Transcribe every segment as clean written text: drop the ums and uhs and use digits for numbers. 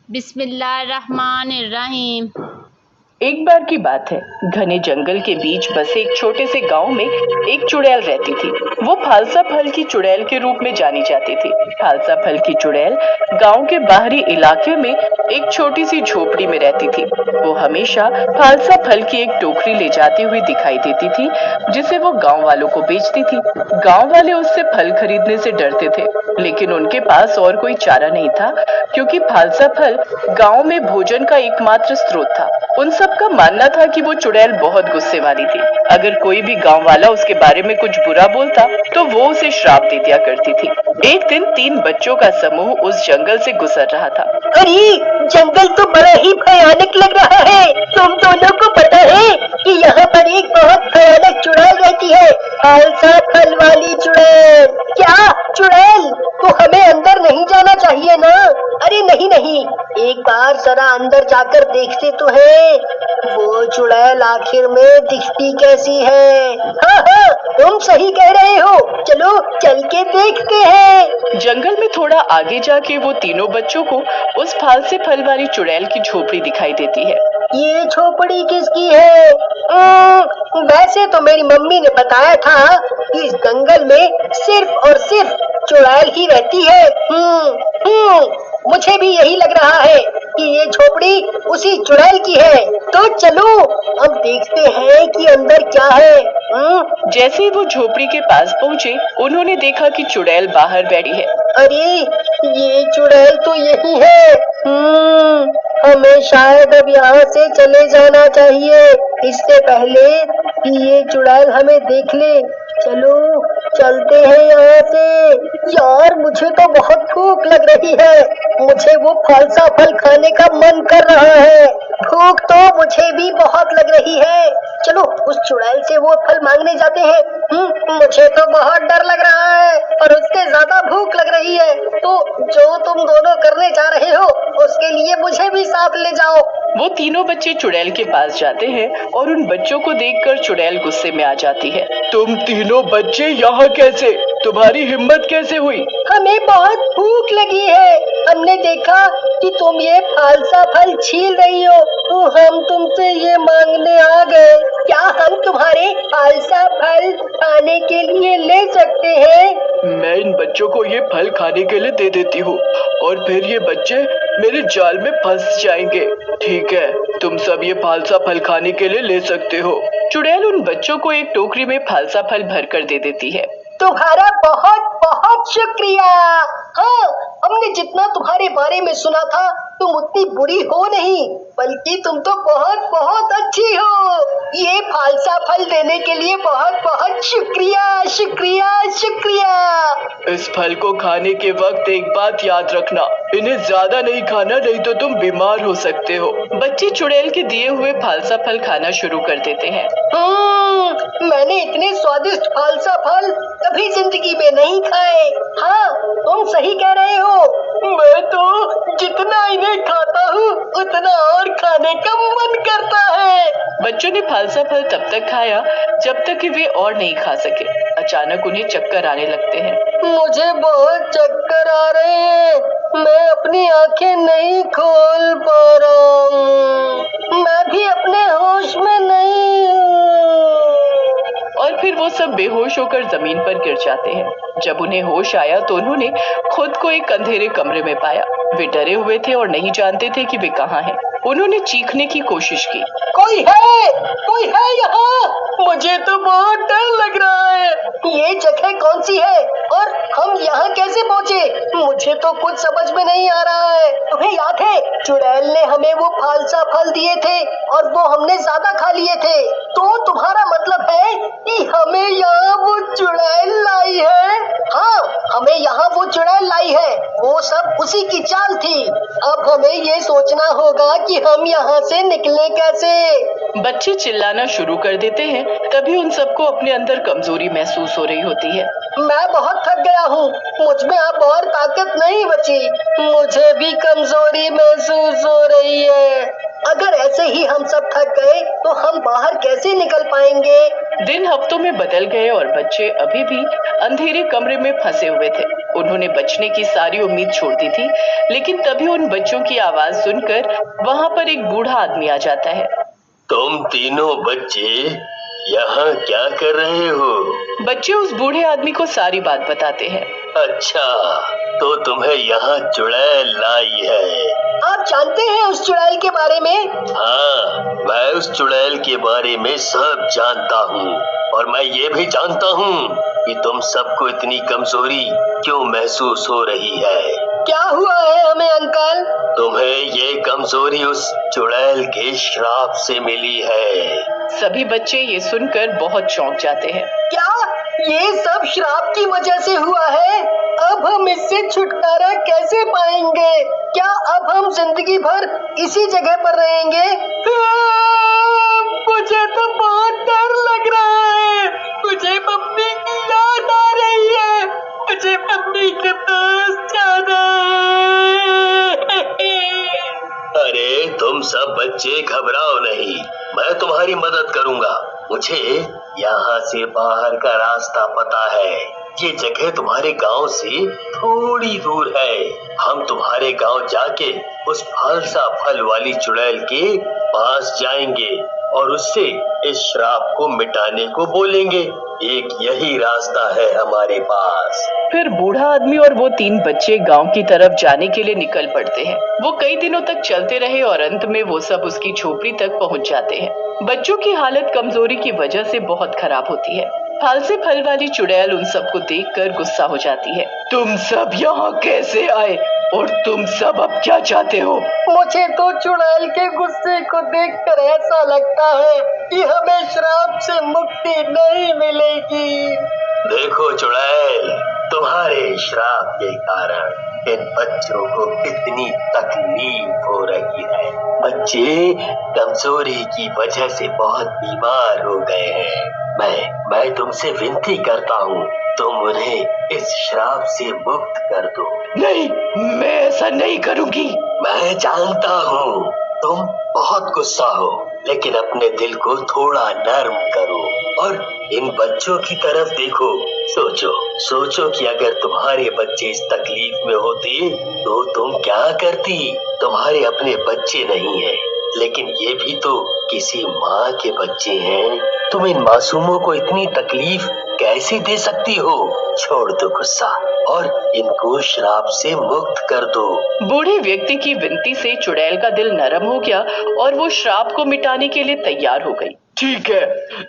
बिस्मिल्लाहिर्रहमानिर्रहीम। एक बार की बात है, घने जंगल के बीच बसे एक छोटे से गांव में एक चुड़ैल रहती थी। वो फालसा फल की चुड़ैल के रूप में जानी जाती थी। फालसा फल की चुड़ैल गांव के बाहरी इलाके में एक छोटी सी झोपड़ी में रहती थी। वो हमेशा फालसा फल की एक टोकरी ले जाती हुई दिखाई देती थी, जिसे वो गांव वालों को बेचती थी। गांव वाले उससे फल खरीदने से डरते थे, लेकिन उनके पास और कोई चारा नहीं था, क्योंकि फालसा फल गांव में भोजन का एकमात्र स्रोत था। उन सबका मानना था कि वो चुड़ैल बहुत गुस्से वाली थी। अगर कोई भी गांव वाला उसके बारे में कुछ बुरा बोलता तो वो उसे श्राप दे दिया करती थी। एक दिन 3 बच्चों का समूह उस जंगल से गुजर रहा था। अरे, जंगल तो बड़ा ही भयानक लग रहा है। तुम दोनों को पता है कि यहाँ पर एक बहुत भयानक चुड़ैल रहती है, फालसा फल वाली चुड़ैल। क्या चुड़ैल? तो हमें अंदर नहीं जाना चाहिए ना? अरे नहीं नहीं, एक बार जरा अंदर जाकर देखते तो है, वो चुड़ैल आखिर में दिखती कैसी है। हाँ हाँ, तुम सही कह रहे हो, चलो चल के देखते हैं। जंगल में थोड़ा आगे जाके वो तीनों बच्चों को उस फालसे फल वाली चुड़ैल की झोपड़ी दिखाई देती है। ये झोपड़ी किसकी है? वैसे तो मेरी मम्मी ने बताया था कि इस जंगल में सिर्फ और सिर्फ चुड़ैल ही रहती है। मुझे भी यही लग रहा है कि ये झोपड़ी उसी चुड़ैल की है। तो चलो अब देखते हैं कि अंदर क्या है। जैसे ही वो झोपड़ी के पास पहुँचे, उन्होंने देखा कि चुड़ैल बाहर बैठी है। अरे, ये चुड़ैल तो यही है। हमें शायद अब यहाँ से चले जाना चाहिए, इससे पहले कि ये चुड़ैल हमें देख ले। चलो चलते हैं यहाँ से। यार, मुझे तो बहुत भूख लग रही है। मुझे वो फालसा फल खाने का मन कर रहा है। भूख तो मुझे भी बहुत लग रही है। चलो उस चुड़ैल से वो फल मांगने जाते हैं। मुझे तो बहुत डर लग रहा है और उससे ज्यादा भूख लग रही है। तो जो तुम दोनों करने जा रहे हो, उसके लिए मुझे भी साथ ले जाओ। वो तीनों बच्चे चुड़ैल के पास जाते हैं और उन बच्चों को देखकर चुड़ैल गुस्से में आ जाती है। तुम तीनों बच्चे यहाँ कैसे? तुम्हारी हिम्मत कैसे हुई? हमें बहुत भूख लगी है। हमने देखा कि तुम ये फालसा फल छील रही हो, तो हम तुमसे ये मांगने आ गए। क्या हम तुम्हारे फालसा फल खाने के लिए ले सकते हैं? मैं इन बच्चों को ये फल खाने के लिए दे देती हूँ और फिर ये बच्चे मेरे जाल में फंस जाएंगे। ठीक है, तुम सब ये फालसा फल खाने के लिए ले सकते हो। चुड़ैल उन बच्चों को एक टोकरी में फालसा फल भरकर दे देती है। तुम्हारा बहुत बहुत शुक्रिया। हाँ, हमने जितना तुम्हारे बारे में सुना था, तुम उतनी बुरी हो नहीं, बल्कि तुम तो बहुत बहुत अच्छी हो। ये फालसा फल देने के लिए बहुत बहुत शुक्रिया शुक्रिया शुक्रिया। इस फल को खाने के वक्त एक बात याद रखना, इन्हें ज्यादा नहीं खाना, नहीं तो तुम बीमार हो सकते हो। बच्चे चुड़ैल के दिए हुए फालसा फल खाना शुरू कर देते हैं। मैंने इतने स्वादिष्ट फालसा फल कभी जिंदगी में नहीं खाए। हाँ, तुम सही कह रहे हो। मैं तो जितना इन्हें खाता हूँ, उतना और खाने का मन करता है। बच्चों ने फालसा फल तब तक खाया जब तक कि वे और नहीं खा सके। अचानक उन्हें चक्कर आने लगते हैं। मुझे बहुत चक्कर आ रहे हैं। मैं अपनी आंखें नहीं खोल पा रहा हूँ। मैं भी अपने होश में नहीं हूँ। और फिर वो सब बेहोश होकर जमीन पर गिर जाते हैं। जब उन्हें होश आया तो उन्होंने खुद को एक अंधेरे कमरे में पाया। वे डरे हुए थे और नहीं जानते थे कि वे कहाँ हैं। उन्होंने चीखने की कोशिश की। कोई है यहाँ? मुझे तो बहुत डर लग रहा है। ये जगह कौन सी है और हम यहाँ कैसे पहुँचे? मुझे तो कुछ समझ में नहीं आ रहा है। तुम्हें याद है, चुड़ैल ने हमें वो फालसा फल दिए थे और वो हमने ज्यादा खा लिए थे। तो तुम्हारा मतलब है कि हमें यहाँ वो चुड़ैल लाई है? हाँ, हमें यहाँ वो चुड़ैल लाई है। वो सब उसी की चाल थी। अब हमें ये सोचना होगा कि हम यहाँ से निकले कैसे। बच्चे चिल्लाना शुरू कर देते हैं। तभी उन सबको अपने अंदर कमजोरी महसूस हो रही होती है। मैं बहुत थक गया हूँ, मुझ में अब और ताकत नहीं बची। मुझे भी कमजोरी महसूस हो रही है। अगर ऐसे ही हम सब थक गए तो हम बाहर कैसे निकल पाएंगे? दिन हफ्तों में बदल गए और बच्चे अभी भी अंधेरे कमरे में फंसे हुए थे। उन्होंने बचने की सारी उम्मीद छोड़ दी थी, लेकिन तभी उन बच्चों की आवाज सुनकर वहाँ पर एक बूढ़ा आदमी आ जाता है। तुम तीनों बच्चे यहाँ क्या कर रहे हो? बच्चे उस बूढ़े आदमी को सारी बात बताते हैं। अच्छा, तो तुम्हें यहाँ चुड़ैल लाई है। आप जानते हैं उस चुड़ैल के बारे में? हाँ, मैं उस चुड़ैल के बारे में सब जानता हूँ और मैं ये भी जानता हूँ कि तुम सबको इतनी कमजोरी क्यों महसूस हो रही है। क्या हुआ है हमें अंकल? तुम्हें ये कमजोरी उस चुड़ैल के श्राप से मिली है। सभी बच्चे ये सुनकर बहुत चौंक जाते हैं। क्या ये सब श्राप की वजह से हुआ है? अब हम इससे छुटकारा कैसे पाएंगे? क्या अब हम जिंदगी भर इसी जगह पर रहेंगे? मुझे तो बहुत डर लग रहा है। मुझे मम्मी की याद आ रही है। मुझे मम्मी के पास जाना है। अरे तुम सब बच्चे घबराओ नहीं, मैं तुम्हारी मदद करूंगा। मुझे यहाँ से बाहर का रास्ता पता है। ये जगह तुम्हारे गांव से थोड़ी दूर है। हम तुम्हारे गांव जाके उस फालसा फल वाली चुड़ैल के पास जाएंगे और उससे इस श्राप को मिटाने को बोलेंगे। एक यही रास्ता है हमारे पास। फिर बूढ़ा आदमी और वो 3 बच्चे गांव की तरफ जाने के लिए निकल पड़ते हैं। वो कई दिनों तक चलते रहे और अंत में वो सब उसकी झोपड़ी तक पहुंच जाते हैं। बच्चों की हालत कमजोरी की वजह से बहुत खराब होती है। फालसे फल वाली चुड़ैल उन सबको देखकर गुस्सा हो जाती है। तुम सब यहाँ कैसे आए और तुम सब अब क्या चाहते हो? मुझे तो चुड़ैल के गुस्से को देखकर ऐसा लगता है कि हमें श्राप से मुक्ति नहीं मिलेगी। देखो चुड़ैल, तुम्हारे श्राप के कारण इन बच्चों को कितनी तकलीफ हो रही है। बच्चे कमजोरी की वजह से बहुत बीमार हो गए हैं। मैं तुमसे विनती करता हूँ, तुम उन्हें इस श्राप से मुक्त कर दो। नहीं, मैं ऐसा नहीं करूँगी। मैं जानता हूँ तुम बहुत गुस्सा हो, लेकिन अपने दिल को थोड़ा नर्म करो और इन बच्चों की तरफ देखो। सोचो कि अगर तुम्हारे बच्चे इस तकलीफ में होते तो तुम क्या करती? तुम्हारे अपने बच्चे नहीं हैं, लेकिन ये भी तो किसी माँ के बच्चे हैं। तुम इन मासूमों को इतनी तकलीफ कैसे दे सकती हो? छोड़ दो गुस्सा और इनको श्राप से मुक्त कर दो। बूढ़े व्यक्ति की विनती से चुड़ैल का दिल नरम हो गया और वो श्राप को मिटाने के लिए तैयार हो गई। ठीक है,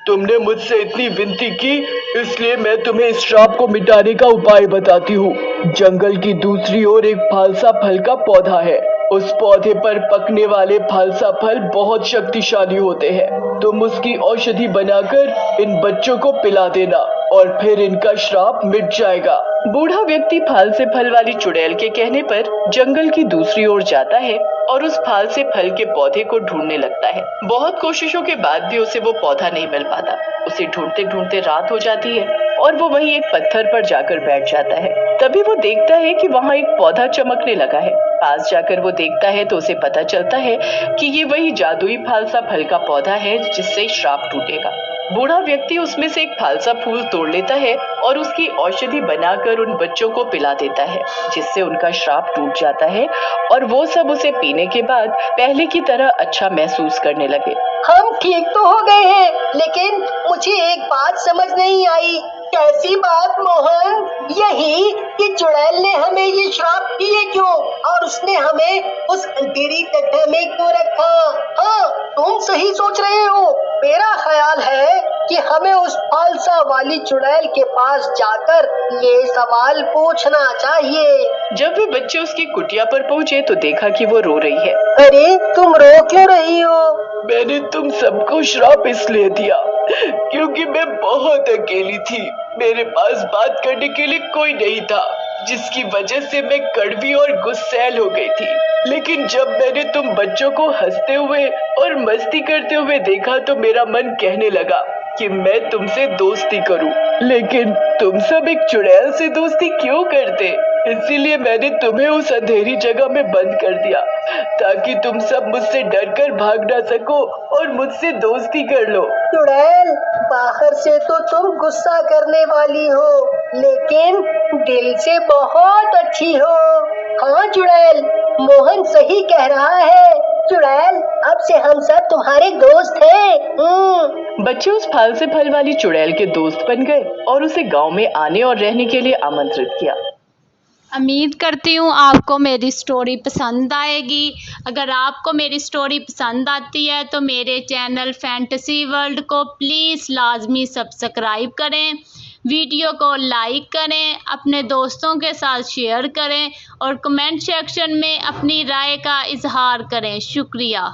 तुमने मुझसे इतनी विनती की, इसलिए मैं तुम्हें इस श्राप को मिटाने का उपाय बताती हूँ। जंगल की दूसरी ओर एक फालसा फल का पौधा है। उस पौधे पर पकने वाले फालसा फल बहुत शक्तिशाली होते हैं। तुम उसकी औषधि बनाकर इन बच्चों को पिला देना और फिर इनका श्राप मिट जाएगा। बूढ़ा व्यक्ति फालसे फल वाली चुड़ैल के कहने पर जंगल की दूसरी ओर जाता है और उस फालसे फल के पौधे को ढूंढने लगता है। बहुत कोशिशों के बाद भी उसे वो पौधा नहीं मिल पाता। उसे ढूंढते ढूंढते रात हो जाती है और वो वहीं एक पत्थर पर जाकर बैठ जाता है। तभी वो देखता है कि वहाँ एक पौधा चमकने लगा है। पास जाकर वो देखता है तो उसे पता चलता है कि ये वही जादुई फालसा फल का पौधा है जिससे श्राप टूटेगा। बूढ़ा व्यक्ति उसमें से एक फालसा फूल तोड़ लेता है और उसकी औषधि बनाकर उन बच्चों को पिला देता है, जिससे उनका श्राप टूट जाता है और वो सब उसे पीने के बाद पहले की तरह अच्छा महसूस करने लगे। हम ठीक तो हो गए हैं, लेकिन मुझे एक बात समझ नहीं आई। कैसी बात मोहन? यही कि चुड़ैल ने हमें ये श्राप दिए क्यों और उसने हमें उस अंधेरी गड्ढे में क्यों रखा? हाँ, तुम सही सोच रहे हो। मेरा ख्याल है कि हमें उस फालसा वाली चुड़ैल के पास जाकर ये सवाल पूछना चाहिए। जब वे बच्चे उसकी कुटिया पर पहुँचे तो देखा कि वो रो रही है। अरे तुम रो क्यों रही हो? मैंने तुम सबको श्राप इसलिए दिया क्योंकि मैं बहुत अकेली थी। मेरे पास बात करने के लिए कोई नहीं था, जिसकी वजह से मैं कड़वी और गुस्सैल हो गई थी। लेकिन जब मैंने तुम बच्चों को हंसते हुए और मस्ती करते हुए देखा तो मेरा मन कहने लगा कि मैं तुमसे दोस्ती करूं। लेकिन तुम सब एक चुड़ैल से दोस्ती क्यों करते? इसीलिए मैंने तुम्हें उस अंधेरी जगह में बंद कर दिया ताकि तुम सब मुझसे डरकर भाग ना सको और मुझसे दोस्ती कर लो। चुड़ैल, बाहर से तो तुम गुस्सा करने वाली हो, लेकिन दिल से बहुत अच्छी हो। हाँ चुड़ैल, मोहन सही कह रहा है। चुड़ैल, अब से हम सब तुम्हारे दोस्त हैं। बच्चे उस फल से फल वाली चुड़ैल के दोस्त बन गए और उसे गांव में आने और रहने के लिए आमंत्रित किया। उम्मीद करती हूँ आपको मेरी स्टोरी पसंद आएगी। अगर आपको मेरी स्टोरी पसंद आती है तो मेरे चैनल फैंटेसी वर्ल्ड को प्लीज़ लाजमी सब्सक्राइब करें, वीडियो को लाइक करें, अपने दोस्तों के साथ शेयर करें और कमेंट सेक्शन में अपनी राय का इजहार करें। शुक्रिया।